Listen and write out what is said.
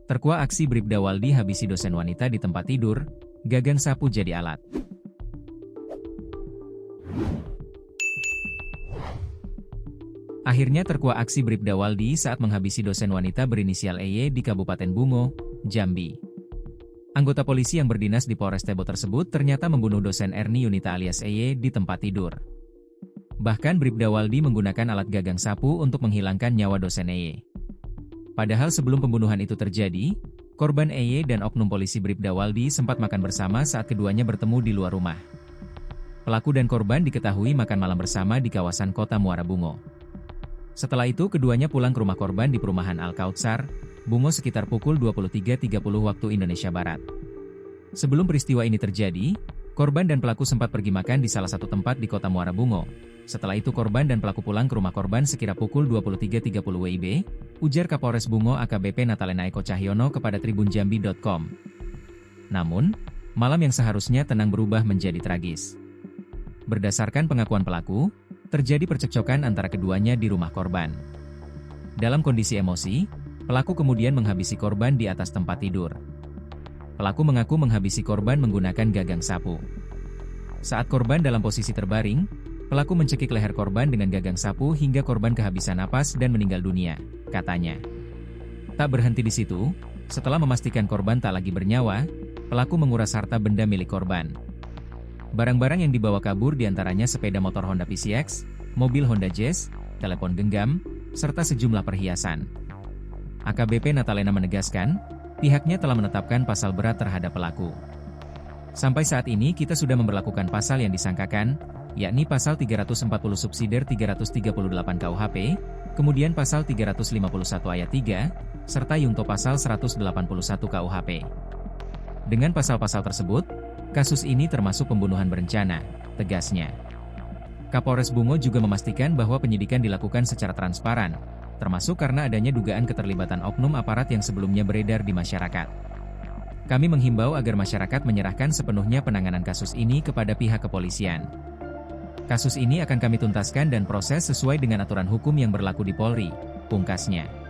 Terkuak aksi Bribda Waldi habisi dosen wanita di tempat tidur, gagang sapu jadi alat. Akhirnya terkuak aksi Bribda Waldi saat menghabisi dosen wanita berinisial EY di Kabupaten Bungo, Jambi. Anggota polisi yang berdinas di Polres Tebo tersebut ternyata membunuh dosen Erni Yunita alias EY di tempat tidur. Bahkan Bribda Waldi menggunakan alat gagang sapu untuk menghilangkan nyawa dosen EY. Padahal sebelum pembunuhan itu terjadi, korban EY dan oknum polisi Bribda Waldi sempat makan bersama saat keduanya bertemu di luar rumah. Pelaku dan korban diketahui makan malam bersama di kawasan Kota Muara Bungo. Setelah itu keduanya pulang ke rumah korban di perumahan Al-Kautsar, Bungo sekitar pukul 23.30 waktu Indonesia Barat. Sebelum peristiwa ini terjadi, korban dan pelaku sempat pergi makan di salah satu tempat di Kota Muara Bungo. Setelah itu korban dan pelaku pulang ke rumah korban sekira pukul 23.30 WIB, ujar Kapolres Bungo AKBP Natalena Eko Cahyono kepada tribunjambi.com. Namun, malam yang seharusnya tenang berubah menjadi tragis. Berdasarkan pengakuan pelaku, terjadi percekcokan antara keduanya di rumah korban. Dalam kondisi emosi, pelaku kemudian menghabisi korban di atas tempat tidur. Pelaku mengaku menghabisi korban menggunakan gagang sapu. Saat korban dalam posisi terbaring, pelaku mencekik leher korban dengan gagang sapu hingga korban kehabisan napas dan meninggal dunia, katanya. Tak berhenti di situ, setelah memastikan korban tak lagi bernyawa, pelaku menguras harta benda milik korban. Barang-barang yang dibawa kabur diantaranya sepeda motor Honda PCX, mobil Honda Jazz, telepon genggam, serta sejumlah perhiasan. AKBP Natalena menegaskan, pihaknya telah menetapkan pasal berat terhadap pelaku. Sampai saat ini kita sudah memberlakukan pasal yang disangkakan, yakni pasal 340 subsidiar 338 KUHP, kemudian pasal 351 ayat 3, serta yungto pasal 181 KUHP. Dengan pasal-pasal tersebut, kasus ini termasuk pembunuhan berencana, tegasnya. Kapolres Bungo juga memastikan bahwa penyidikan dilakukan secara transparan, termasuk karena adanya dugaan keterlibatan oknum aparat yang sebelumnya beredar di masyarakat. Kami menghimbau agar masyarakat menyerahkan sepenuhnya penanganan kasus ini kepada pihak kepolisian. Kasus ini akan kami tuntaskan dan proses sesuai dengan aturan hukum yang berlaku di Polri, pungkasnya.